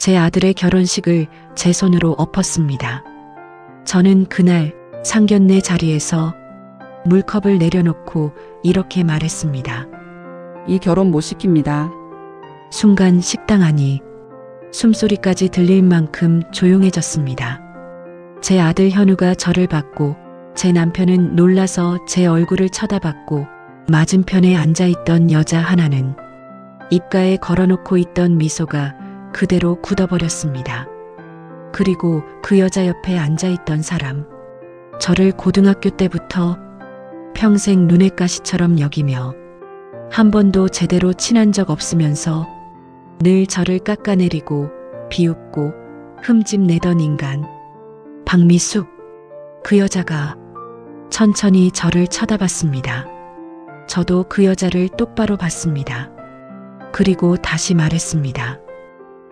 제 아들의 결혼식을 제 손으로 엎었습니다. 저는 그날 상견례 자리에서 물컵을 내려놓고 이렇게 말했습니다. 이 결혼 못 시킵니다. 순간 식당 안이 숨소리까지 들릴 만큼 조용해졌습니다. 제 아들 현우가 저를 봤고 제 남편은 놀라서 제 얼굴을 쳐다봤고 맞은편에 앉아있던 여자 하나는 입가에 걸어놓고 있던 미소가 그대로 굳어버렸습니다. 그리고 그 여자 옆에 앉아있던 사람, 저를 고등학교 때부터 평생 눈엣 가시처럼 여기며 한 번도 제대로 친한 적 없으면서 늘 저를 깎아내리고 비웃고 흠집 내던 인간, 박미숙. 그 여자가 천천히 저를 쳐다봤습니다. 저도 그 여자를 똑바로 봤습니다. 그리고 다시 말했습니다.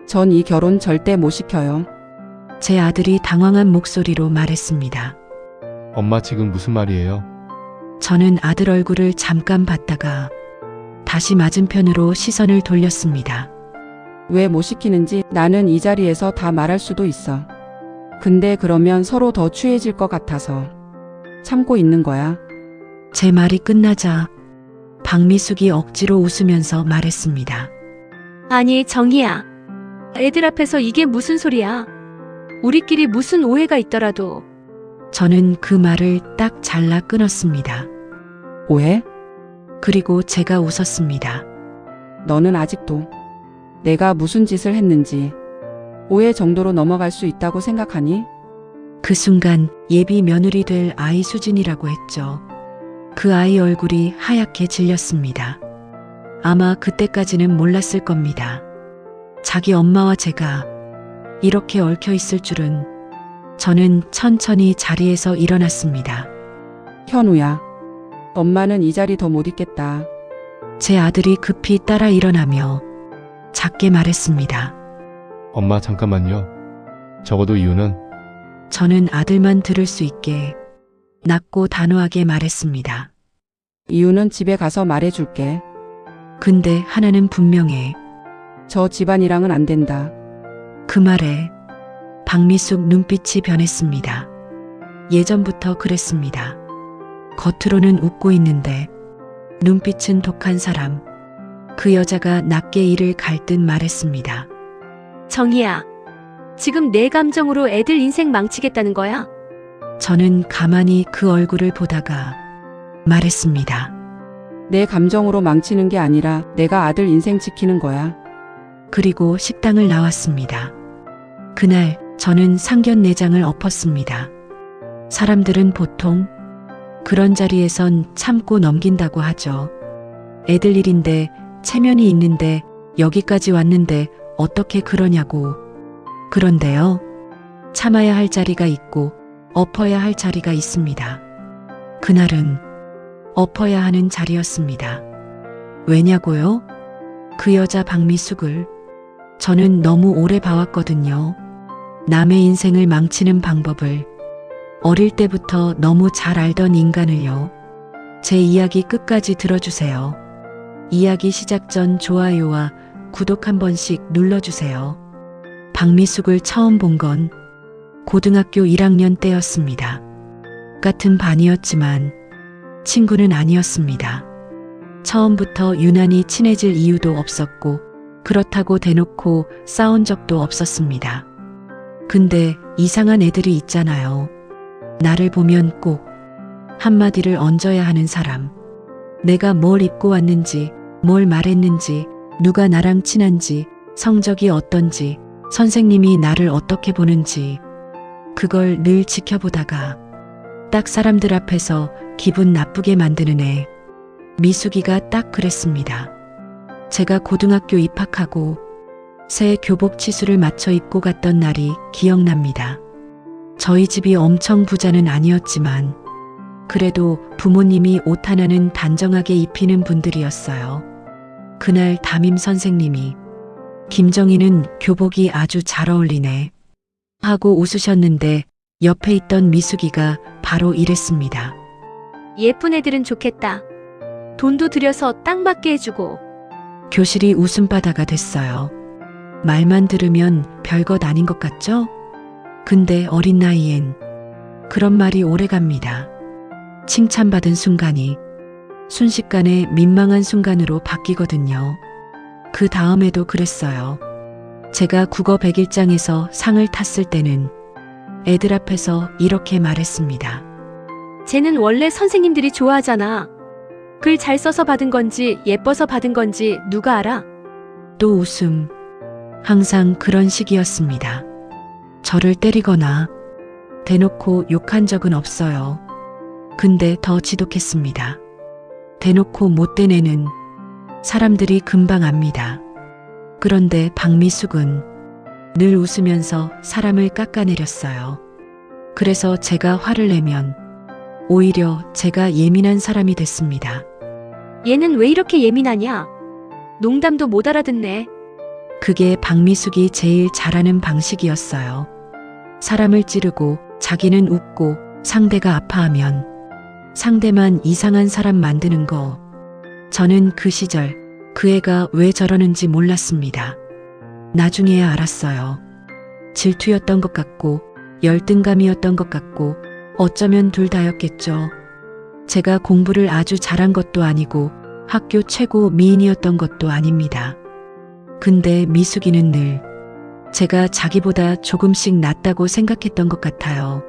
전 이 결혼 절대 못 시켜요. 제 아들이 당황한 목소리로 말했습니다. 엄마 지금 무슨 말이에요? 저는 아들 얼굴을 잠깐 봤다가 다시 맞은편으로 시선을 돌렸습니다. 왜 못 시키는지 나는 이 자리에서 다 말할 수도 있어. 근데 그러면 서로 더 취해질 것 같아서 참고 있는 거야. 제 말이 끝나자 박미숙이 억지로 웃으면서 말했습니다. 아니, 정희야. 애들 앞에서 이게 무슨 소리야? 우리끼리 무슨 오해가 있더라도. 저는 그 말을 딱 잘라 끊었습니다. 오해? 그리고 제가 웃었습니다. 너는 아직도 내가 무슨 짓을 했는지 오해 정도로 넘어갈 수 있다고 생각하니? 그 순간 예비 며느리 될 아이 수진이라고 했죠. 그 아이 얼굴이 하얗게 질렸습니다. 아마 그때까지는 몰랐을 겁니다. 자기 엄마와 제가 이렇게 얽혀 있을 줄은. 저는 천천히 자리에서 일어났습니다. 현우야, 엄마는 이 자리 더 못 있겠다. 제 아들이 급히 따라 일어나며 작게 말했습니다. 엄마 잠깐만요. 적어도 이유는 저는 아들만 들을 수 있게 낮고 단호하게 말했습니다. 이유는 집에 가서 말해줄게. 근데 하나는 분명해. 저 집안이랑은 안 된다. 그 말에 박미숙 눈빛이 변했습니다. 예전부터 그랬습니다. 겉으로는 웃고 있는데 눈빛은 독한 사람. 그 여자가 낮게 이를 갈 듯 말했습니다. 정희야. 지금 내 감정으로 애들 인생 망치겠다는 거야? 저는 가만히 그 얼굴을 보다가 말했습니다. 내 감정으로 망치는 게 아니라 내가 아들 인생 지키는 거야. 그리고 식당을 나왔습니다. 그날 저는 상견례장을 엎었습니다. 사람들은 보통 그런 자리에선 참고 넘긴다고 하죠. 애들 일인데 체면이 있는데 여기까지 왔는데 어떻게 그러냐고. 그런데요. 참아야 할 자리가 있고 엎어야 할 자리가 있습니다. 그날은 엎어야 하는 자리였습니다. 왜냐고요? 그 여자 박미숙을 저는 너무 오래 봐왔거든요. 남의 인생을 망치는 방법을 어릴 때부터 너무 잘 알던 인간을요. 제 이야기 끝까지 들어주세요. 이야기 시작 전 좋아요와 구독 한 번씩 눌러주세요. 박미숙을 처음 본 건 고등학교 1학년 때였습니다. 같은 반이었지만 친구는 아니었습니다. 처음부터 유난히 친해질 이유도 없었고 그렇다고 대놓고 싸운 적도 없었습니다. 근데 이상한 애들이 있잖아요. 나를 보면 꼭 한마디를 얹어야 하는 사람. 내가 뭘 입고 왔는지, 뭘 말했는지, 누가 나랑 친한지, 성적이 어떤지, 선생님이 나를 어떻게 보는지 그걸 늘 지켜보다가 딱 사람들 앞에서 기분 나쁘게 만드는 애. 미숙이가 딱 그랬습니다. 제가 고등학교 입학하고 새 교복 치수를 맞춰 입고 갔던 날이 기억납니다. 저희 집이 엄청 부자는 아니었지만 그래도 부모님이 옷 하나는 단정하게 입히는 분들이었어요. 그날 담임 선생님이 김정희는 교복이 아주 잘 어울리네 하고 웃으셨는데 옆에 있던 미숙이가 바로 이랬습니다. 예쁜 애들은 좋겠다. 돈도 들여서 딱 맞게 해주고. 교실이 웃음바다가 됐어요. 말만 들으면 별것 아닌 것 같죠? 근데 어린 나이엔 그런 말이 오래갑니다. 칭찬받은 순간이 순식간에 민망한 순간으로 바뀌거든요. 그 다음에도 그랬어요. 제가 국어 101장에서 상을 탔을 때는 애들 앞에서 이렇게 말했습니다. 쟤는 원래 선생님들이 좋아하잖아. 글 잘 써서 받은 건지 예뻐서 받은 건지 누가 알아? 또 웃음. 항상 그런 식이었습니다. 저를 때리거나 대놓고 욕한 적은 없어요. 근데 더 지독했습니다. 대놓고 못된 애는 사람들이 금방 압니다. 그런데 박미숙은 늘 웃으면서 사람을 깎아내렸어요. 그래서 제가 화를 내면 오히려 제가 예민한 사람이 됐습니다. 얘는 왜 이렇게 예민하냐? 농담도 못 알아듣네. 그게 박미숙이 제일 잘하는 방식이었어요. 사람을 찌르고 자기는 웃고 상대가 아파하면 상대만 이상한 사람 만드는 거. 저는 그 시절 그 애가 왜 저러는지 몰랐습니다. 나중에야 알았어요. 질투였던 것 같고 열등감이었던 것 같고 어쩌면 둘 다였겠죠. 제가 공부를 아주 잘한 것도 아니고 학교 최고 미인이었던 것도 아닙니다. 근데 미숙이는 늘 제가 자기보다 조금씩 낫다고 생각했던 것 같아요.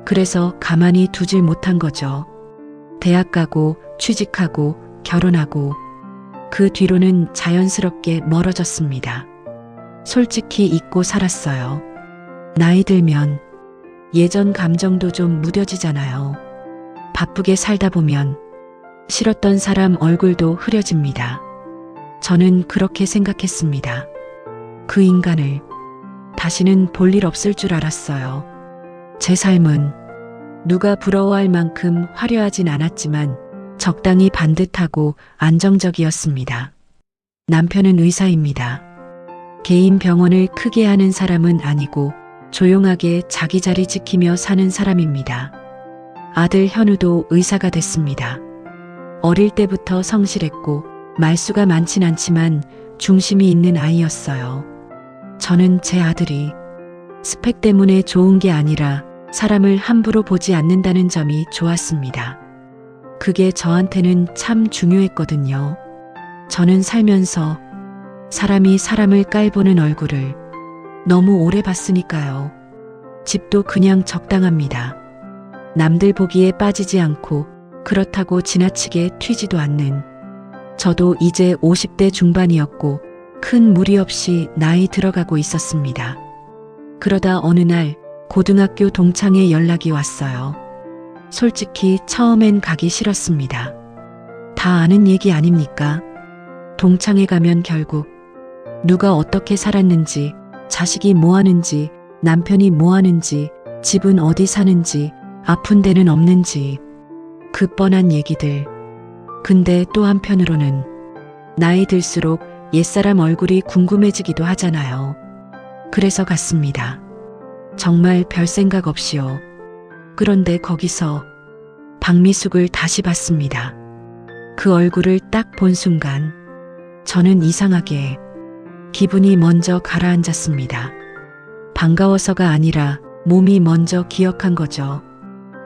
그래서 가만히 두질 못한 거죠. 대학 가고 취직하고 결혼하고 그 뒤로는 자연스럽게 멀어졌습니다. 솔직히 잊고 살았어요. 나이 들면 예전 감정도 좀 무뎌지잖아요. 바쁘게 살다 보면 싫었던 사람 얼굴도 흐려집니다. 저는 그렇게 생각했습니다. 그 인간을 다시는 볼 일 없을 줄 알았어요. 제 삶은 누가 부러워할 만큼 화려하진 않았지만 적당히 반듯하고 안정적이었습니다. 남편은 의사입니다. 개인 병원을 크게 하는 사람은 아니고 조용하게 자기 자리 지키며 사는 사람입니다. 아들 현우도 의사가 됐습니다. 어릴 때부터 성실했고 말수가 많진 않지만 중심이 있는 아이였어요. 저는 제 아들이 스펙 때문에 좋은 게 아니라 사람을 함부로 보지 않는다는 점이 좋았습니다. 그게 저한테는 참 중요했거든요. 저는 살면서 사람이 사람을 깔보는 얼굴을 너무 오래 봤으니까요. 집도 그냥 적당합니다. 남들 보기에 빠지지 않고 그렇다고 지나치게 튀지도 않는. 저도 이제 50대 중반이었고 큰 무리 없이 나이 들어가고 있었습니다. 그러다 어느 날 고등학교 동창회 연락이 왔어요. 솔직히 처음엔 가기 싫었습니다. 다 아는 얘기 아닙니까? 동창회 가면 결국 누가 어떻게 살았는지, 자식이 뭐 하는지, 남편이 뭐 하는지, 집은 어디 사는지, 아픈 데는 없는지, 그 뻔한 얘기들. 근데 또 한편으로는 나이 들수록 옛사람 얼굴이 궁금해지기도 하잖아요. 그래서 갔습니다. 정말 별 생각 없이요. 그런데 거기서 박미숙을 다시 봤습니다. 그 얼굴을 딱 본 순간 저는 이상하게 기분이 먼저 가라앉았습니다. 반가워서가 아니라 몸이 먼저 기억한 거죠.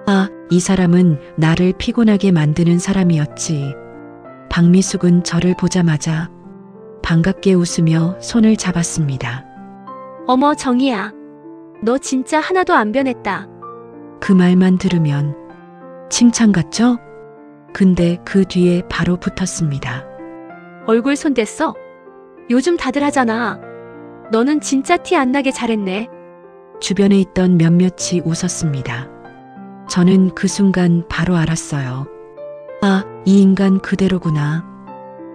아, 이 사람은 나를 피곤하게 만드는 사람이었지. 박미숙은 저를 보자마자 반갑게 웃으며 손을 잡았습니다. 어머 정희야. 너 진짜 하나도 안 변했다. 그 말만 들으면 칭찬 같죠? 근데 그 뒤에 바로 붙었습니다. 얼굴 손댔어? 요즘 다들 하잖아. 너는 진짜 티 안 나게 잘했네. 주변에 있던 몇몇이 웃었습니다. 저는 그 순간 바로 알았어요. 아, 이 인간 그대로구나.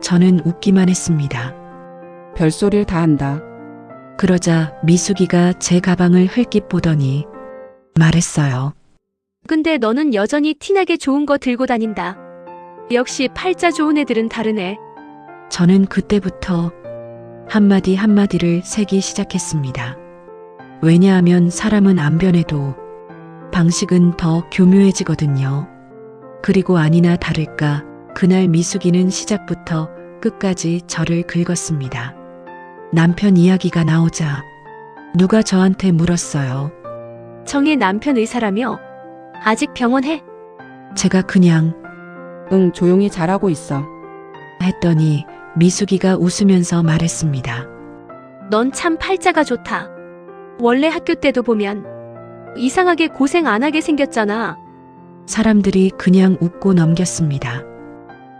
저는 웃기만 했습니다. 별소리를 다 한다. 그러자 미숙이가 제 가방을 흘낏 보더니 말했어요. 근데 너는 여전히 티나게 좋은 거 들고 다닌다. 역시 팔자 좋은 애들은 다르네. 저는 그때부터 한마디 한마디를 세기 시작했습니다. 왜냐하면 사람은 안 변해도 방식은 더 교묘해지거든요. 그리고 아니나 다를까 그날 미숙이는 시작부터 끝까지 저를 긁었습니다. 남편 이야기가 나오자 누가 저한테 물었어요. 정희 남편 의사라며? 아직 병원해? 제가 그냥 응, 조용히 잘하고 있어. 했더니 미숙이가 웃으면서 말했습니다. 넌 참 팔자가 좋다. 원래 학교 때도 보면 이상하게 고생 안 하게 생겼잖아. 사람들이 그냥 웃고 넘겼습니다.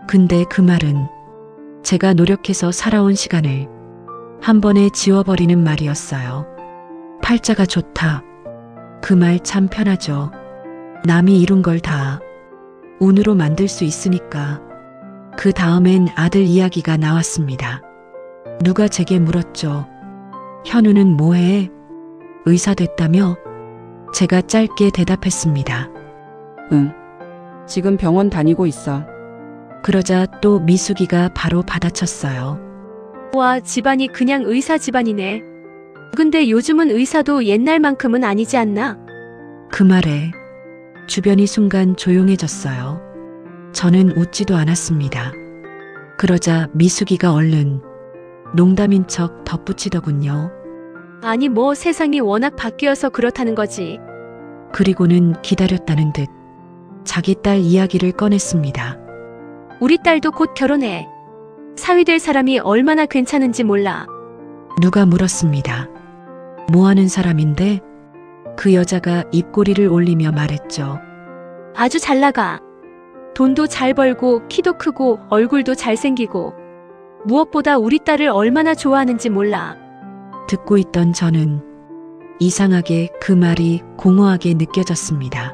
근데 그 말은 제가 노력해서 살아온 시간을 한 번에 지워버리는 말이었어요. 팔자가 좋다. 그 말 참 편하죠. 남이 이룬 걸 다 운으로 만들 수 있으니까. 그 다음엔 아들 이야기가 나왔습니다. 누가 제게 물었죠. 현우는 뭐해? 의사 됐다며? 제가 짧게 대답했습니다. 응. 지금 병원 다니고 있어. 그러자 또 미숙이가 바로 받아쳤어요. 와, 집안이 그냥 의사 집안이네. 근데 요즘은 의사도 옛날만큼은 아니지 않나? 그 말에 주변이 순간 조용해졌어요. 저는 웃지도 않았습니다. 그러자 미숙이가 얼른 농담인 척 덧붙이더군요. 아니 뭐 세상이 워낙 바뀌어서 그렇다는 거지. 그리고는 기다렸다는 듯 자기 딸 이야기를 꺼냈습니다. 우리 딸도 곧 결혼해. 사위 될 사람이 얼마나 괜찮은지 몰라. 누가 물었습니다. 뭐 하는 사람인데? 그 여자가 입꼬리를 올리며 말했죠. 아주 잘 나가. 돈도 잘 벌고 키도 크고 얼굴도 잘생기고 무엇보다 우리 딸을 얼마나 좋아하는지 몰라. 듣고 있던 저는 이상하게 그 말이 공허하게 느껴졌습니다.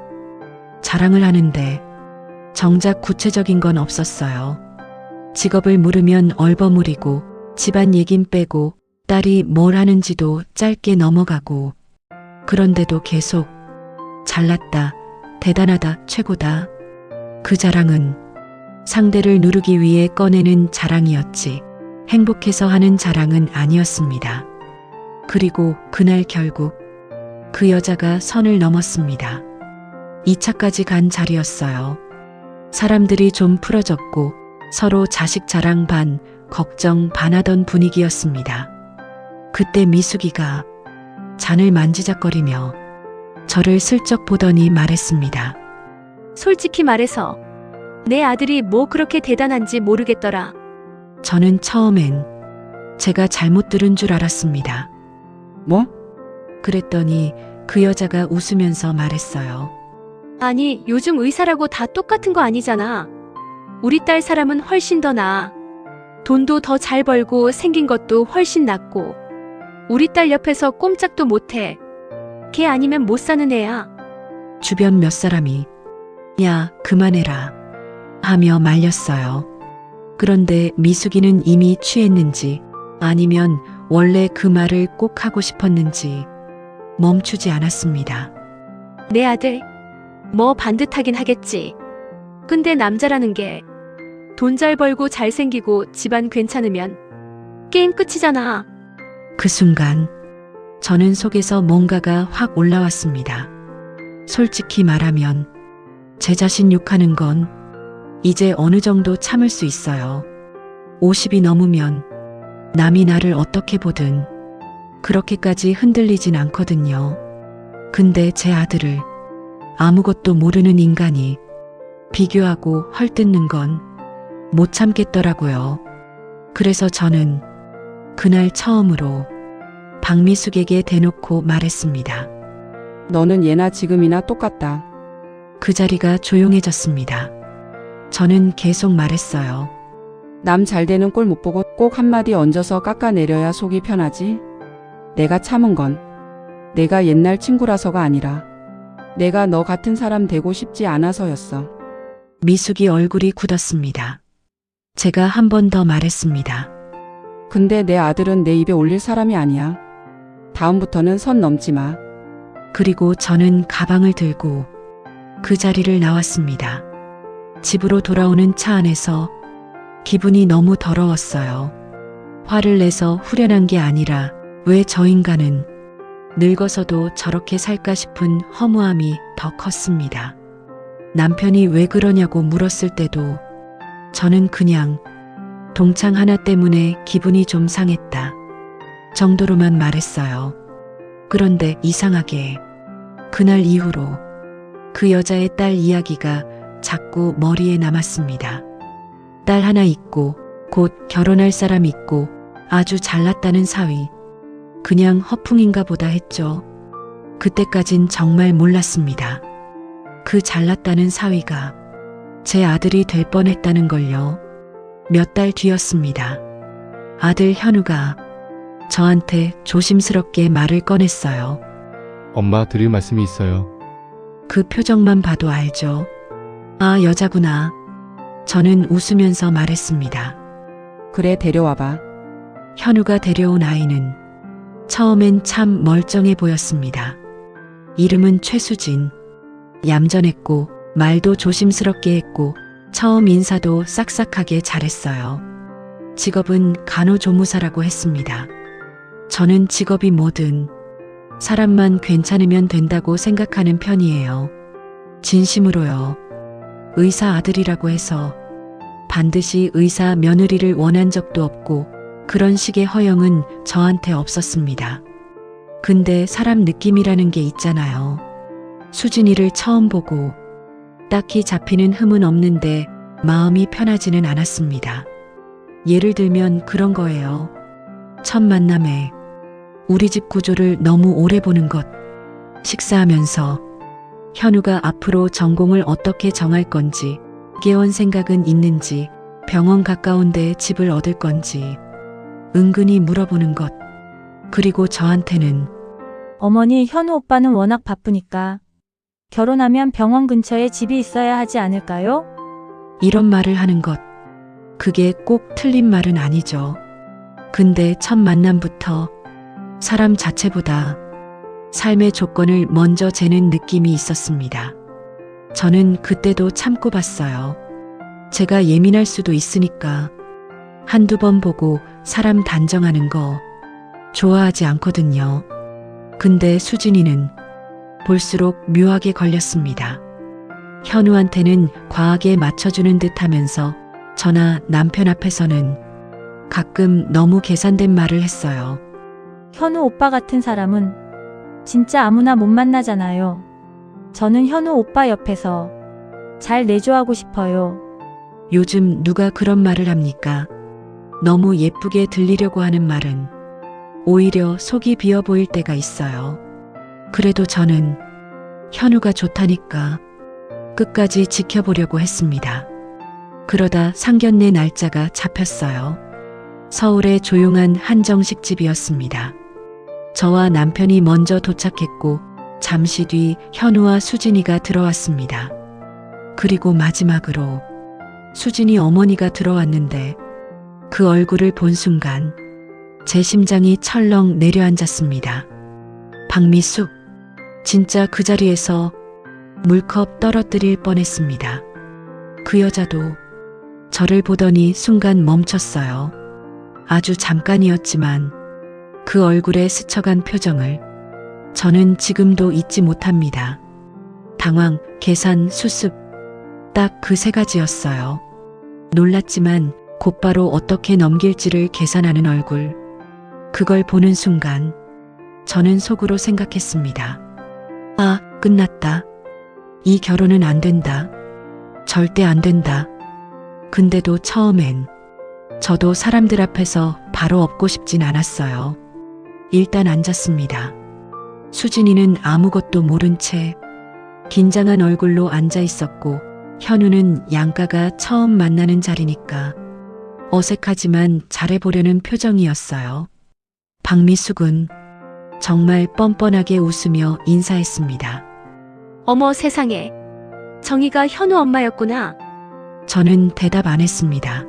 자랑을 하는데 정작 구체적인 건 없었어요. 직업을 물으면 얼버무리고 집안 얘긴 빼고 딸이 뭘 하는지도 짧게 넘어가고 그런데도 계속 잘났다, 대단하다, 최고다. 그 자랑은 상대를 누르기 위해 꺼내는 자랑이었지 행복해서 하는 자랑은 아니었습니다. 그리고 그날 결국 그 여자가 선을 넘었습니다. 2차까지 간 자리였어요. 사람들이 좀 풀어졌고 서로 자식 자랑 반, 걱정 반 하던 분위기였습니다. 그때 미숙이가 잔을 만지작거리며 저를 슬쩍 보더니 말했습니다. 솔직히 말해서 내 아들이 뭐 그렇게 대단한지 모르겠더라. 저는 처음엔 제가 잘못 들은 줄 알았습니다. 뭐? 그랬더니 그 여자가 웃으면서 말했어요. 아니 요즘 의사라고 다 똑같은 거 아니잖아. 우리 딸 사람은 훨씬 더 나아. 돈도 더 잘 벌고 생긴 것도 훨씬 낫고 우리 딸 옆에서 꼼짝도 못해. 걔 아니면 못 사는 애야. 주변 몇 사람이 야 그만해라 하며 말렸어요. 그런데 미숙이는 이미 취했는지 아니면 원래 그 말을 꼭 하고 싶었는지 멈추지 않았습니다. 내 아들 뭐 반듯하긴 하겠지. 근데 남자라는 게 돈 잘 벌고 잘생기고 집안 괜찮으면 게임 끝이잖아. 그 순간 저는 속에서 뭔가가 확 올라왔습니다. 솔직히 말하면 제 자신 욕하는 건 이제 어느 정도 참을 수 있어요. 50이 넘으면 남이 나를 어떻게 보든 그렇게까지 흔들리진 않거든요. 근데 제 아들을 아무것도 모르는 인간이 비교하고 헐뜯는 건 못 참겠더라고요. 그래서 저는 그날 처음으로 박미숙에게 대놓고 말했습니다. 너는 예나 지금이나 똑같다. 그 자리가 조용해졌습니다. 저는 계속 말했어요. 남 잘 되는 꼴 못 보고 꼭 한마디 얹어서 깎아내려야 속이 편하지. 내가 참은 건 내가 옛날 친구라서가 아니라 내가 너 같은 사람 되고 싶지 않아서였어. 미숙이 얼굴이 굳었습니다. 제가 한 번 더 말했습니다. 근데 내 아들은 내 입에 올릴 사람이 아니야. 다음부터는 선 넘지 마. 그리고 저는 가방을 들고 그 자리를 나왔습니다. 집으로 돌아오는 차 안에서 기분이 너무 더러웠어요. 화를 내서 후련한 게 아니라 왜 저 인간은 늙어서도 저렇게 살까 싶은 허무함이 더 컸습니다. 남편이 왜 그러냐고 물었을 때도 저는 그냥 동창 하나 때문에 기분이 좀 상했다 정도로만 말했어요. 그런데 이상하게 그날 이후로 그 여자의 딸 이야기가 자꾸 머리에 남았습니다. 딸 하나 있고 곧 결혼할 사람 있고 아주 잘났다는 사위. 그냥 허풍인가 보다 했죠. 그때까진 정말 몰랐습니다. 그 잘났다는 사위가 제 아들이 될 뻔했다는 걸요. 몇 달 뒤였습니다. 아들 현우가 저한테 조심스럽게 말을 꺼냈어요. 엄마 드릴 말씀이 있어요. 그 표정만 봐도 알죠. 아, 여자구나. 저는 웃으면서 말했습니다. 그래, 데려와봐. 현우가 데려온 아이는 처음엔 참 멀쩡해 보였습니다. 이름은 최수진. 얌전했고 말도 조심스럽게 했고 처음 인사도 싹싹하게 잘했어요. 직업은 간호조무사라고 했습니다. 저는 직업이 뭐든 사람만 괜찮으면 된다고 생각하는 편이에요. 진심으로요. 의사 아들이라고 해서 반드시 의사 며느리를 원한 적도 없고 그런 식의 허영은 저한테 없었습니다. 근데 사람 느낌이라는 게 있잖아요. 수진이를 처음 보고 딱히 잡히는 흠은 없는데 마음이 편하지는 않았습니다. 예를 들면 그런 거예요. 첫 만남에 우리 집 구조를 너무 오래 보는 것. 식사하면서 현우가 앞으로 전공을 어떻게 정할 건지, 개원 생각은 있는지, 병원 가까운데 집을 얻을 건지 은근히 물어보는 것. 그리고 저한테는 어머니, 현우 오빠는 워낙 바쁘니까 결혼하면 병원 근처에 집이 있어야 하지 않을까요? 이런 말을 하는 것. 그게 꼭 틀린 말은 아니죠. 근데 첫 만남부터 사람 자체보다 삶의 조건을 먼저 재는 느낌이 있었습니다. 저는 그때도 참고 봤어요. 제가 예민할 수도 있으니까 한두 번 보고 사람 단정하는 거 좋아하지 않거든요. 근데 수진이는 볼수록 묘하게 걸렸습니다. 현우한테는 과하게 맞춰주는 듯 하면서 저나 남편 앞에서는 가끔 너무 계산된 말을 했어요. 현우 오빠 같은 사람은 진짜 아무나 못 만나잖아요. 저는 현우 오빠 옆에서 잘 내조하고 싶어요. 요즘 누가 그런 말을 합니까? 너무 예쁘게 들리려고 하는 말은 오히려 속이 비어 보일 때가 있어요. 그래도 저는 현우가 좋다니까 끝까지 지켜보려고 했습니다. 그러다 상견례 날짜가 잡혔어요. 서울의 조용한 한정식집이었습니다. 저와 남편이 먼저 도착했고 잠시 뒤 현우와 수진이가 들어왔습니다. 그리고 마지막으로 수진이 어머니가 들어왔는데 그 얼굴을 본 순간 제 심장이 철렁 내려앉았습니다. 박미숙, 진짜 그 자리에서 물컵 떨어뜨릴 뻔했습니다. 그 여자도 저를 보더니 순간 멈췄어요. 아주 잠깐이었지만 그 얼굴에 스쳐간 표정을 저는 지금도 잊지 못합니다. 당황, 계산, 수습, 딱 그 세 가지였어요. 놀랐지만 곧바로 어떻게 넘길지를 계산하는 얼굴. 그걸 보는 순간 저는 속으로 생각했습니다. 아, 끝났다. 이 결혼은 안 된다. 절대 안 된다. 근데도 처음엔 저도 사람들 앞에서 바로 엎고 싶진 않았어요. 일단 앉았습니다. 수진이는 아무것도 모른 채 긴장한 얼굴로 앉아 있었고 현우는 양가가 처음 만나는 자리니까 어색하지만 잘해보려는 표정이었어요. 박미숙은 정말 뻔뻔하게 웃으며 인사했습니다. 어머 세상에. 정희가 현우 엄마였구나. 저는 대답 안 했습니다.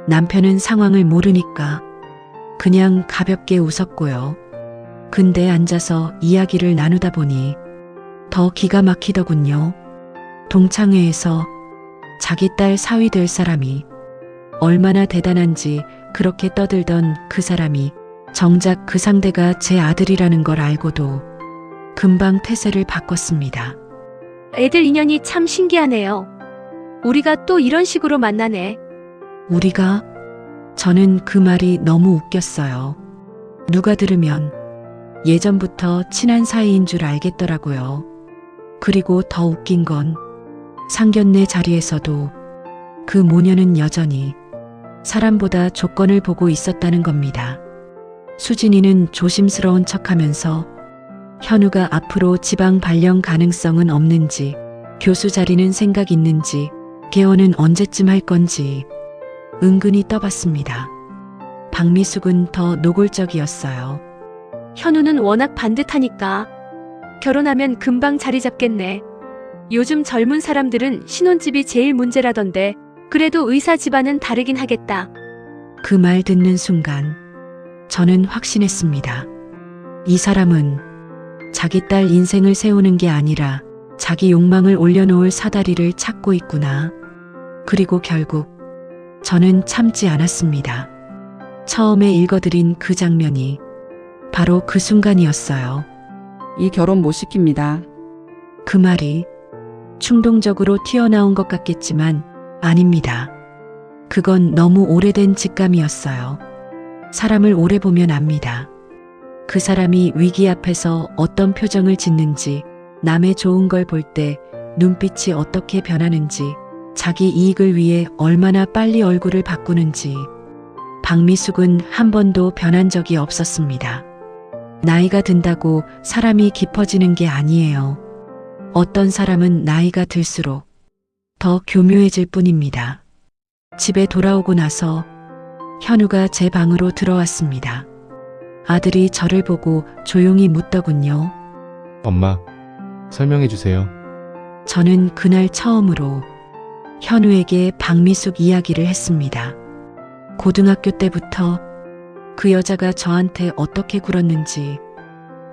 남편은 상황을 모르니까 그냥 가볍게 웃었고요. 근데 앉아서 이야기를 나누다 보니 더 기가 막히더군요. 동창회에서 자기 딸 사위 될 사람이 얼마나 대단한지 그렇게 떠들던 그 사람이 정작 그 상대가 제 아들이라는 걸 알고도 금방 태세를 바꿨습니다. 애들 인연이 참 신기하네요. 우리가 또 이런 식으로 만나네. 우리가? 저는 그 말이 너무 웃겼어요. 누가 들으면 예전부터 친한 사이인 줄 알겠더라고요. 그리고 더 웃긴 건 상견례 자리에서도 그 모녀는 여전히 사람보다 조건을 보고 있었다는 겁니다. 수진이는 조심스러운 척하면서 현우가 앞으로 지방 발령 가능성은 없는지, 교수 자리는 생각 있는지, 개원은 언제쯤 할 건지 은근히 떠봤습니다. 박미숙은 더 노골적이었어요. 현우는 워낙 반듯하니까 결혼하면 금방 자리 잡겠네. 요즘 젊은 사람들은 신혼집이 제일 문제라던데 그래도 의사 집안은 다르긴 하겠다. 그 말 듣는 순간 저는 확신했습니다. 이 사람은 자기 딸 인생을 세우는 게 아니라 자기 욕망을 올려놓을 사다리를 찾고 있구나. 그리고 결국 저는 참지 않았습니다. 처음에 읽어드린 그 장면이 바로 그 순간이었어요. 이 결혼 못 시킵니다. 그 말이 충동적으로 튀어나온 것 같겠지만 아닙니다. 그건 너무 오래된 직감이었어요. 사람을 오래 보면 압니다. 그 사람이 위기 앞에서 어떤 표정을 짓는지, 남의 좋은 걸 볼 때 눈빛이 어떻게 변하는지, 자기 이익을 위해 얼마나 빨리 얼굴을 바꾸는지. 박미숙은 한 번도 변한 적이 없었습니다. 나이가 든다고 사람이 깊어지는 게 아니에요. 어떤 사람은 나이가 들수록 더 교묘해질 뿐입니다. 집에 돌아오고 나서 현우가 제 방으로 들어왔습니다. 아들이 저를 보고 조용히 묻더군요. 엄마, 설명해 주세요. 저는 그날 처음으로 현우에게 박미숙 이야기를 했습니다. 고등학교 때부터 그 여자가 저한테 어떻게 굴었는지,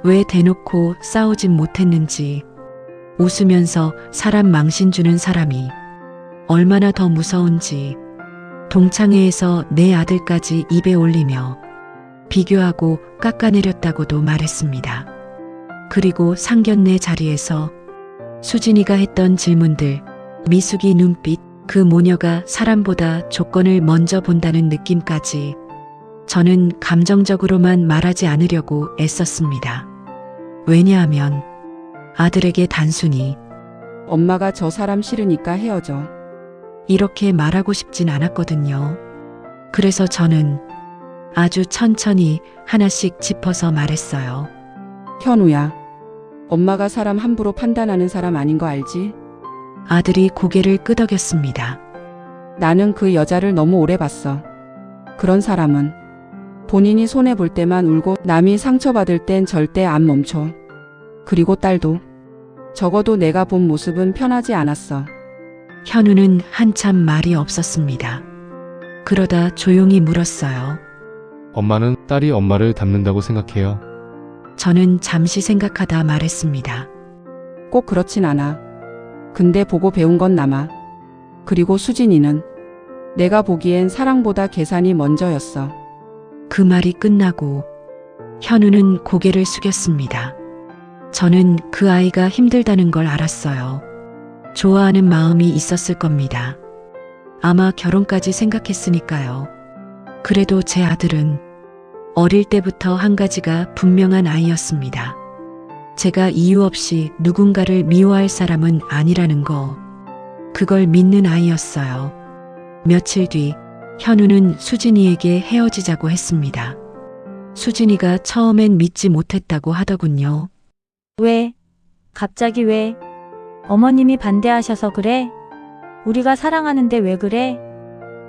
왜 대놓고 싸우진 못했는지, 웃으면서 사람 망신 주는 사람이 얼마나 더 무서운지, 동창회에서 내 아들까지 입에 올리며 비교하고 깎아내렸다고도 말했습니다. 그리고 상견례 자리에서 수진이가 했던 질문들, 미숙이 눈빛, 그 모녀가 사람보다 조건을 먼저 본다는 느낌까지 저는 감정적으로만 말하지 않으려고 애썼습니다. 왜냐하면 아들에게 단순히 엄마가 저 사람 싫으니까 헤어져. 이렇게 말하고 싶진 않았거든요. 그래서 저는 아주 천천히 하나씩 짚어서 말했어요. 현우야, 엄마가 사람 함부로 판단하는 사람 아닌 거 알지? 아들이 고개를 끄덕였습니다. 나는 그 여자를 너무 오래 봤어. 그런 사람은 본인이 손해볼 때만 울고 남이 상처받을 땐 절대 안 멈춰. 그리고 딸도. 적어도 내가 본 모습은 편하지 않았어. 현우는 한참 말이 없었습니다. 그러다 조용히 물었어요. 엄마는 딸이 엄마를 닮는다고 생각해요. 저는 잠시 생각하다 말했습니다. 꼭 그렇진 않아. 근데 보고 배운 건 남아. 그리고 수진이는 내가 보기엔 사랑보다 계산이 먼저였어. 그 말이 끝나고 현우는 고개를 숙였습니다. 저는 그 아이가 힘들다는 걸 알았어요. 좋아하는 마음이 있었을 겁니다. 아마 결혼까지 생각했으니까요. 그래도 제 아들은 어릴 때부터 한 가지가 분명한 아이였습니다. 제가 이유 없이 누군가를 미워할 사람은 아니라는 거. 그걸 믿는 아이였어요. 며칠 뒤 현우는 수진이에게 헤어지자고 했습니다. 수진이가 처음엔 믿지 못했다고 하더군요. 왜? 갑자기 왜? 어머님이 반대하셔서 그래? 우리가 사랑하는데 왜 그래?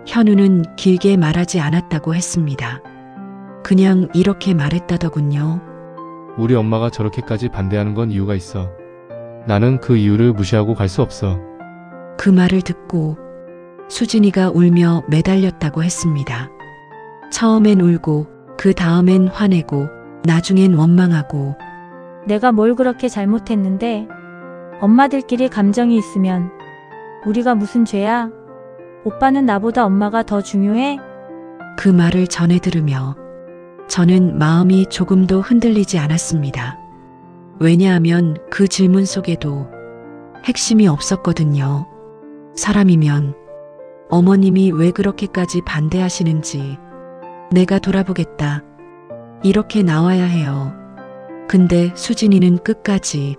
현우는 길게 말하지 않았다고 했습니다. 그냥 이렇게 말했다더군요. 우리 엄마가 저렇게까지 반대하는 건 이유가 있어. 나는 그 이유를 무시하고 갈 수 없어. 그 말을 듣고 수진이가 울며 매달렸다고 했습니다. 처음엔 울고, 그 다음엔 화내고, 나중엔 원망하고. 내가 뭘 그렇게 잘못했는데? 엄마들끼리 감정이 있으면 우리가 무슨 죄야? 오빠는 나보다 엄마가 더 중요해? 그 말을 전해 들으며 저는 마음이 조금도 흔들리지 않았습니다. 왜냐하면 그 질문 속에도 핵심이 없었거든요. 사람이면 어머님이 왜 그렇게까지 반대하시는지 내가 돌아보겠다. 이렇게 나와야 해요. 근데 수진이는 끝까지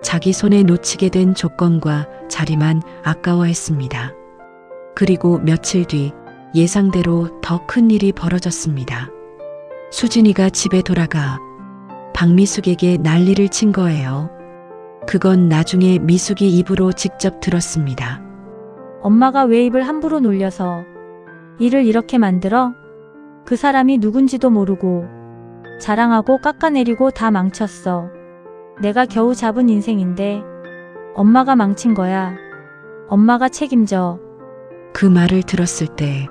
자기 손에 놓치게 된 조건과 자리만 아까워했습니다. 그리고 며칠 뒤 예상대로 더 큰 일이 벌어졌습니다. 수진이가 집에 돌아가 박미숙에게 난리를 친 거예요. 그건 나중에 미숙이 입으로 직접 들었습니다. 엄마가 왜 입을 함부로 놀려서 일을 이렇게 만들어? 그 사람이 누군지도 모르고 자랑하고 깎아내리고 다 망쳤어. 내가 겨우 잡은 인생인데 엄마가 망친 거야. 엄마가 책임져. 그 말을 들었을 때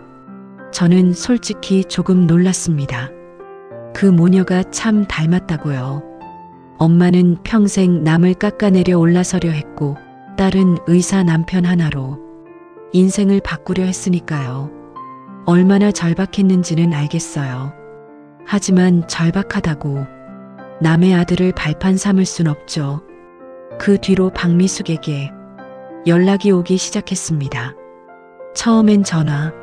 저는 솔직히 조금 놀랐습니다. 그 모녀가 참 닮았다고요. 엄마는 평생 남을 깎아내려 올라서려 했고 딸은 의사 남편 하나로 인생을 바꾸려 했으니까요. 얼마나 절박했는지는 알겠어요. 하지만 절박하다고 남의 아들을 발판 삼을 순 없죠. 그 뒤로 박미숙에게 연락이 오기 시작했습니다. 처음엔 전화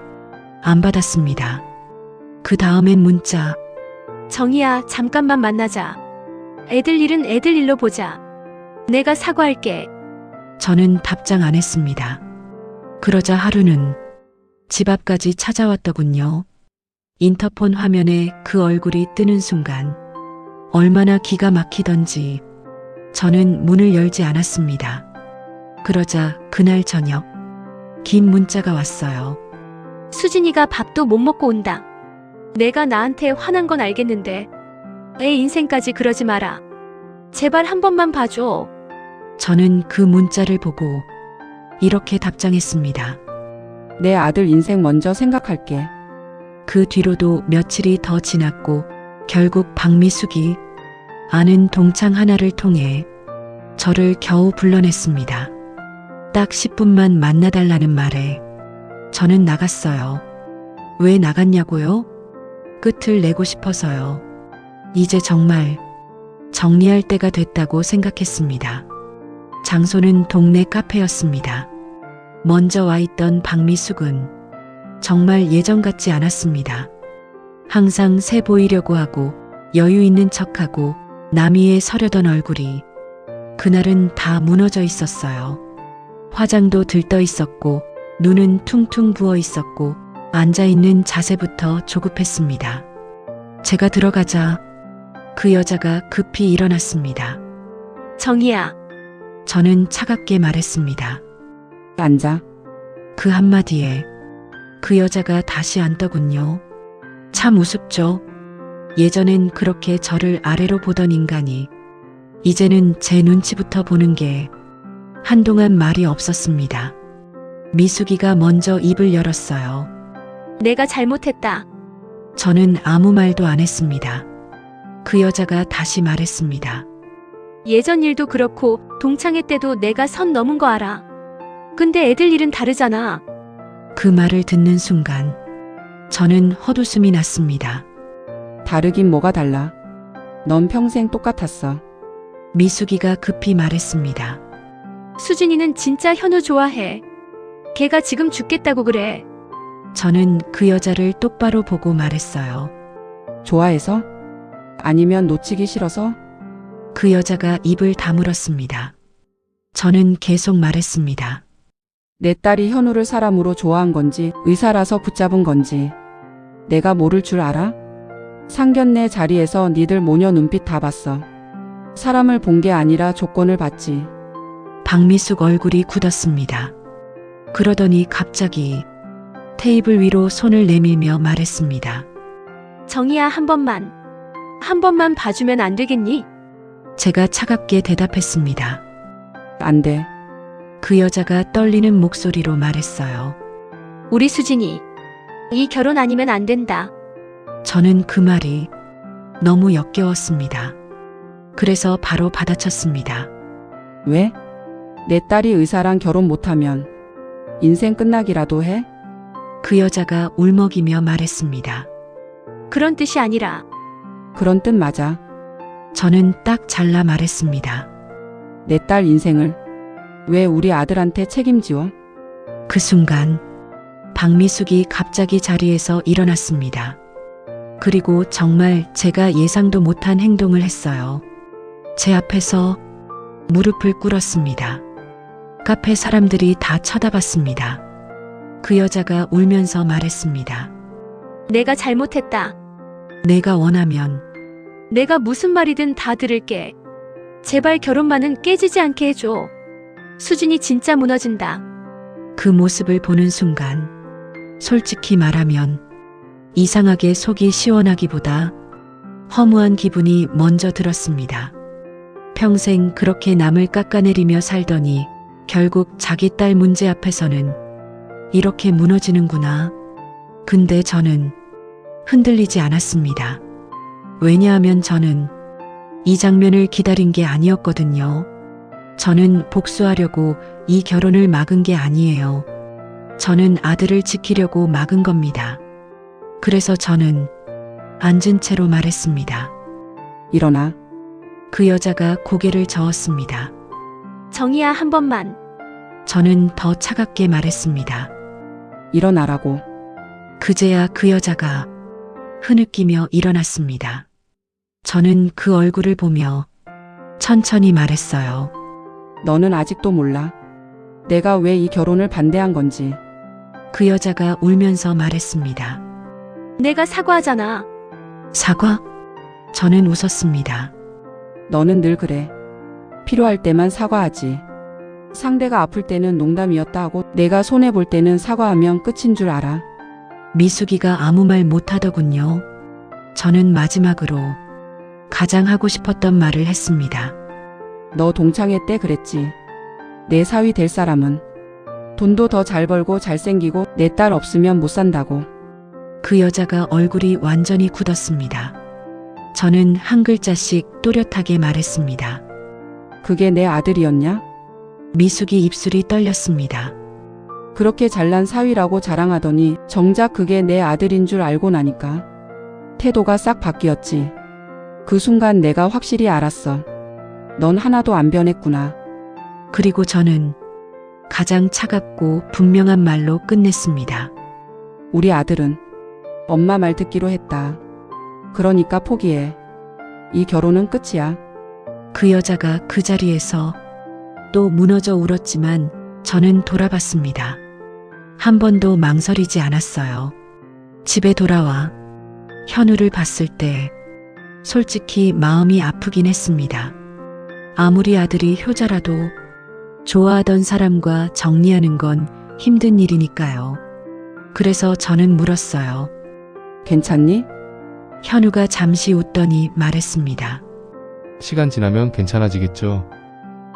안 받았습니다. 그 다음엔 문자. 정희야, 잠깐만 만나자. 애들 일은 애들 일로 보자. 내가 사과할게. 저는 답장 안 했습니다. 그러자 하루는 집 앞까지 찾아왔더군요. 인터폰 화면에 그 얼굴이 뜨는 순간 얼마나 기가 막히던지 저는 문을 열지 않았습니다. 그러자 그날 저녁 긴 문자가 왔어요. 수진이가 밥도 못 먹고 온다. 내가 나한테 화난 건 알겠는데 애 인생까지 그러지 마라. 제발 한 번만 봐줘. 저는 그 문자를 보고 이렇게 답장했습니다. 내 아들 인생 먼저 생각할게. 그 뒤로도 며칠이 더 지났고 결국 박미숙이 아는 동창 하나를 통해 저를 겨우 불러냈습니다. 딱 10분만 만나달라는 말에 저는 나갔어요. 왜 나갔냐고요? 끝을 내고 싶어서요. 이제 정말 정리할 때가 됐다고 생각했습니다. 장소는 동네 카페였습니다. 먼저 와 있던 박미숙은 정말 예전 같지 않았습니다. 항상 새 보이려고 하고 여유 있는 척하고 남 위에 서려던 얼굴이 그날은 다 무너져 있었어요. 화장도 들떠 있었고 눈은 퉁퉁 부어 있었고 앉아있는 자세부터 조급했습니다. 제가 들어가자 그 여자가 급히 일어났습니다. 정희야, 저는 차갑게 말했습니다. 앉아. 그 한마디에 그 여자가 다시 앉더군요. 참 우습죠. 예전엔 그렇게 저를 아래로 보던 인간이 이제는 제 눈치부터 보는 게 한동안 말이 없었습니다. 미숙이가 먼저 입을 열었어요. 내가 잘못했다. 저는 아무 말도 안 했습니다. 그 여자가 다시 말했습니다. 예전 일도 그렇고 동창회 때도 내가 선 넘은 거 알아. 근데 애들 일은 다르잖아. 그 말을 듣는 순간 저는 헛웃음이 났습니다. 다르긴 뭐가 달라. 넌 평생 똑같았어. 미숙이가 급히 말했습니다. 수진이는 진짜 현우 좋아해. 걔가 지금 죽겠다고 그래. 저는 그 여자를 똑바로 보고 말했어요. 좋아해서? 아니면 놓치기 싫어서? 그 여자가 입을 다물었습니다. 저는 계속 말했습니다. 내 딸이 현우를 사람으로 좋아한 건지 의사라서 붙잡은 건지 내가 모를 줄 알아? 상견례 자리에서 니들 모녀 눈빛 다 봤어. 사람을 본 게 아니라 조건을 봤지. 박미숙 얼굴이 굳었습니다. 그러더니 갑자기 테이블 위로 손을 내밀며 말했습니다. 정희야, 한 번만 봐주면 안 되겠니? 제가 차갑게 대답했습니다. 안 돼. 그 여자가 떨리는 목소리로 말했어요. 우리 수진이 이 결혼 아니면 안 된다. 저는 그 말이 너무 역겨웠습니다. 그래서 바로 받아쳤습니다. 왜? 내 딸이 의사랑 결혼 못하면 인생 끝나기라도 해? 그 여자가 울먹이며 말했습니다. 그런 뜻이 아니라 그런 뜻 맞아. 저는 딱 잘라 말했습니다. 내 딸 인생을 왜 우리 아들한테 책임지워? 그 순간 박미숙이 갑자기 자리에서 일어났습니다. 그리고 정말 제가 예상도 못한 행동을 했어요. 제 앞에서 무릎을 꿇었습니다. 카페 사람들이 다 쳐다봤습니다. 그 여자가 울면서 말했습니다. 내가 잘못했다. 내가 원하면 내가 무슨 말이든 다 들을게. 제발 결혼만은 깨지지 않게 해줘. 수진이 진짜 무너진다. 그 모습을 보는 순간 솔직히 말하면 이상하게 속이 시원하기보다 허무한 기분이 먼저 들었습니다. 평생 그렇게 남을 깎아내리며 살더니 결국 자기 딸 문제 앞에서는 이렇게 무너지는구나. 근데 저는 흔들리지 않았습니다. 왜냐하면 저는 이 장면을 기다린 게 아니었거든요. 저는 복수하려고 이 결혼을 막은 게 아니에요. 저는 아들을 지키려고 막은 겁니다. 그래서 저는 앉은 채로 말했습니다. 일어나. 그 여자가 고개를 저었습니다. 정희야, 한 번만. 저는 더 차갑게 말했습니다. 일어나라고. 그제야 그 여자가 흐느끼며 일어났습니다. 저는 그 얼굴을 보며 천천히 말했어요. 너는 아직도 몰라. 내가 왜 이 결혼을 반대한 건지. 그 여자가 울면서 말했습니다. 내가 사과하잖아. 사과? 저는 웃었습니다. 너는 늘 그래. 필요할 때만 사과하지. 상대가 아플 때는 농담이었다 하고 내가 손해볼 때는 사과하면 끝인 줄 알아. 미숙이가 아무 말 못하더군요. 저는 마지막으로 가장 하고 싶었던 말을 했습니다. 너 동창회 때 그랬지. 내 사위 될 사람은 돈도 더 잘 벌고 잘생기고 내 딸 없으면 못 산다고. 그 여자가 얼굴이 완전히 굳었습니다. 저는 한 글자씩 또렷하게 말했습니다. 그게 내 아들이었냐? 미숙이 입술이 떨렸습니다. 그렇게 잘난 사위라고 자랑하더니 정작 그게 내 아들인 줄 알고 나니까 태도가 싹 바뀌었지. 그 순간 내가 확실히 알았어. 넌 하나도 안 변했구나. 그리고 저는 가장 차갑고 분명한 말로 끝냈습니다. 우리 아들은 엄마 말 듣기로 했다. 그러니까 포기해. 이 결혼은 끝이야. 그 여자가 그 자리에서 또 무너져 울었지만 저는 돌아봤습니다. 한 번도 망설이지 않았어요. 집에 돌아와 현우를 봤을 때 솔직히 마음이 아프긴 했습니다. 아무리 아들이 효자라도 좋아하던 사람과 정리하는 건 힘든 일이니까요. 그래서 저는 물었어요. 괜찮니? 현우가 잠시 웃더니 말했습니다. 시간 지나면 괜찮아지겠죠.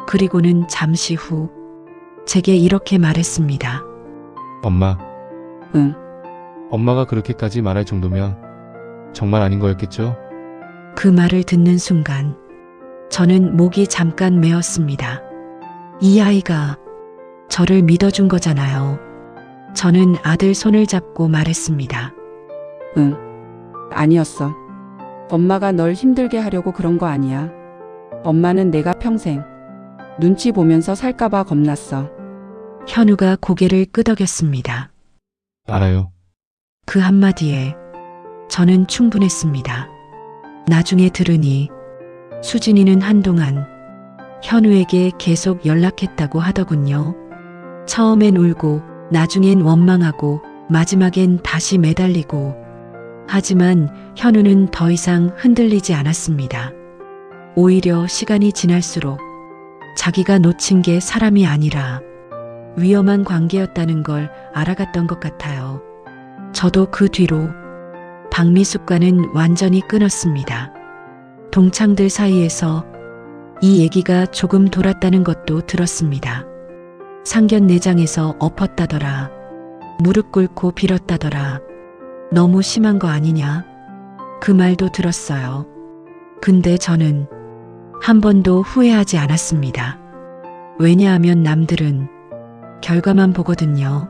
그리고는 잠시 후 제게 이렇게 말했습니다. 엄마, 응. 엄마가 그렇게까지 말할 정도면 정말 아닌 거였겠죠? 그 말을 듣는 순간 저는 목이 잠깐 메었습니다. 이 아이가 저를 믿어준 거잖아요. 저는 아들 손을 잡고 말했습니다. 응. 아니었어. 엄마가 널 힘들게 하려고 그런 거 아니야. 엄마는 내가 평생 눈치 보면서 살까봐 겁났어. 현우가 고개를 끄덕였습니다. 알아요. 그 한마디에 저는 충분했습니다. 나중에 들으니 수진이는 한동안 현우에게 계속 연락했다고 하더군요. 처음엔 울고 나중엔 원망하고 마지막엔 다시 매달리고. 하지만 현우는 더 이상 흔들리지 않았습니다. 오히려 시간이 지날수록 자기가 놓친 게 사람이 아니라 위험한 관계였다는 걸 알아갔던 것 같아요. 저도 그 뒤로 박미숙과는 완전히 끊었습니다. 동창들 사이에서 이 얘기가 조금 돌았다는 것도 들었습니다. 상견례장에서 엎었다더라. 무릎 꿇고 빌었다더라. 너무 심한 거 아니냐? 그 말도 들었어요. 근데 저는 한 번도 후회하지 않았습니다. 왜냐하면 남들은 결과만 보거든요.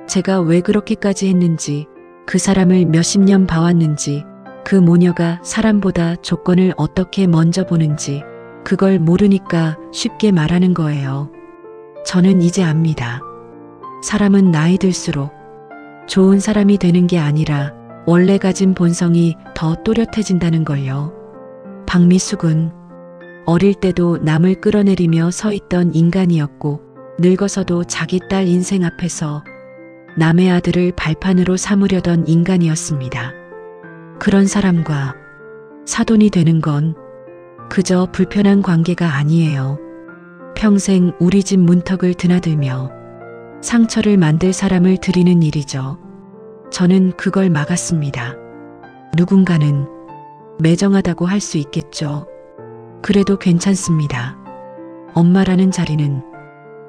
제가 왜 그렇게까지 했는지, 그 사람을 몇십 년 봐왔는지, 그 모녀가 사람보다 조건을 어떻게 먼저 보는지, 그걸 모르니까 쉽게 말하는 거예요. 저는 이제 압니다. 사람은 나이 들수록 좋은 사람이 되는 게 아니라 원래 가진 본성이 더 또렷해진다는 걸요. 박미숙은 어릴 때도 남을 끌어내리며 서 있던 인간이었고 늙어서도 자기 딸 인생 앞에서 남의 아들을 발판으로 삼으려던 인간이었습니다. 그런 사람과 사돈이 되는 건 그저 불편한 관계가 아니에요. 평생 우리 집 문턱을 드나들며 상처를 만들 사람을 들이는 일이죠. 저는 그걸 막았습니다. 누군가는 매정하다고 할 수 있겠죠. 그래도 괜찮습니다. 엄마라는 자리는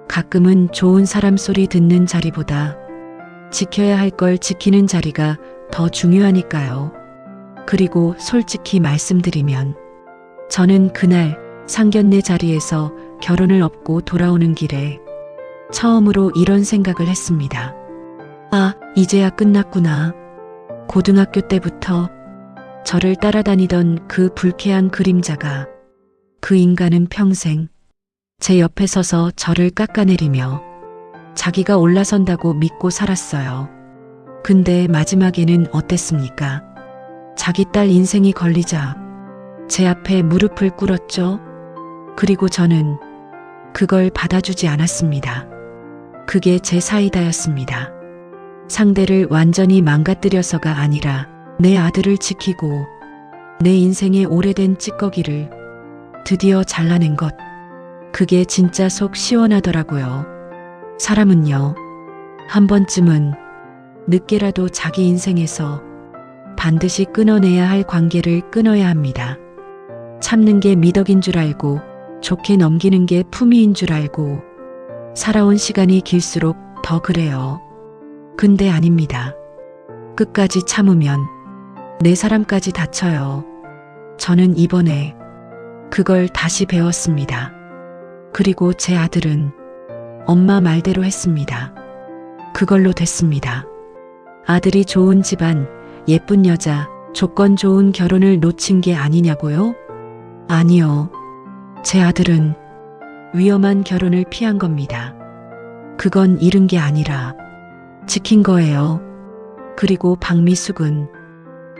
가끔은 좋은 사람 소리 듣는 자리보다 지켜야 할 걸 지키는 자리가 더 중요하니까요. 그리고 솔직히 말씀드리면 저는 그날 상견례 자리에서 결혼을 업고 돌아오는 길에 처음으로 이런 생각을 했습니다. 아, 이제야 끝났구나. 고등학교 때부터 저를 따라다니던 그 불쾌한 그림자가, 그 인간은 평생 제 옆에 서서 저를 깎아내리며 자기가 올라선다고 믿고 살았어요. 근데 마지막에는 어땠습니까? 자기 딸 인생이 걸리자 제 앞에 무릎을 꿇었죠. 그리고 저는 그걸 받아주지 않았습니다. 그게 제 사이다였습니다. 상대를 완전히 망가뜨려서가 아니라 내 아들을 지키고 내 인생의 오래된 찌꺼기를 드디어 잘라낸 것. 그게 진짜 속 시원하더라고요. 사람은요, 한 번쯤은 늦게라도 자기 인생에서 반드시 끊어내야 할 관계를 끊어야 합니다. 참는 게 미덕인 줄 알고, 좋게 넘기는 게 품위인 줄 알고, 살아온 시간이 길수록 더 그래요. 근데 아닙니다. 끝까지 참으면 내 사람까지 다쳐요. 저는 이번에 그걸 다시 배웠습니다. 그리고 제 아들은 엄마 말대로 했습니다. 그걸로 됐습니다. 아들이 좋은 집안, 예쁜 여자, 조건 좋은 결혼을 놓친 게 아니냐고요? 아니요. 제 아들은 위험한 결혼을 피한 겁니다. 그건 잃은 게 아니라 지킨 거예요. 그리고 박미숙은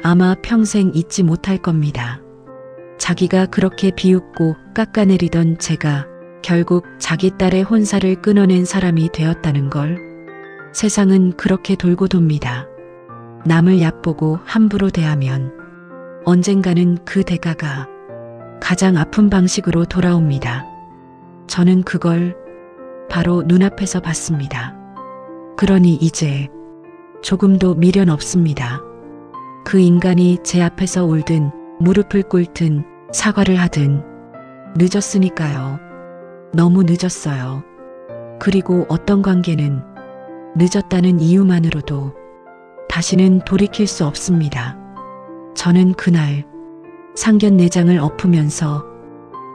아마 평생 잊지 못할 겁니다. 자기가 그렇게 비웃고 깎아내리던 제가 결국 자기 딸의 혼사를 끊어낸 사람이 되었다는 걸. 세상은 그렇게 돌고 돕니다. 남을 얕보고 함부로 대하면 언젠가는 그 대가가 가장 아픈 방식으로 돌아옵니다. 저는 그걸 바로 눈앞에서 봤습니다. 그러니 이제 조금도 미련 없습니다. 그 인간이 제 앞에서 울든 무릎을 꿇든 사과를 하든 늦었으니까요. 너무 늦었어요. 그리고 어떤 관계는 늦었다는 이유만으로도 다시는 돌이킬 수 없습니다. 저는 그날 상견례장을 엎으면서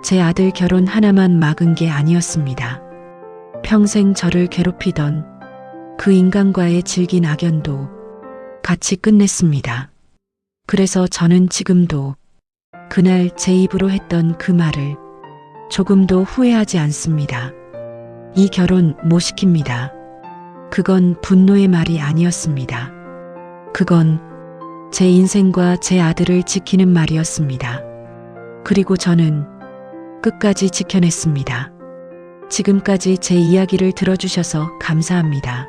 제 아들 결혼 하나만 막은 게 아니었습니다. 평생 저를 괴롭히던 그 인간과의 질긴 악연도 같이 끝냈습니다. 그래서 저는 지금도 그날 제 입으로 했던 그 말을 조금도 후회하지 않습니다. 이 결혼 못 시킵니다. 그건 분노의 말이 아니었습니다. 그건 제 인생과 제 아들을 지키는 말이었습니다. 그리고 저는 끝까지 지켜냈습니다. 지금까지 제 이야기를 들어주셔서 감사합니다.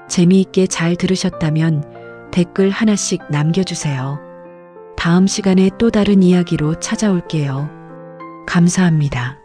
재미있게 잘 들으셨다면 댓글 하나씩 남겨주세요. 다음 시간에 또 다른 이야기로 찾아올게요. 감사합니다.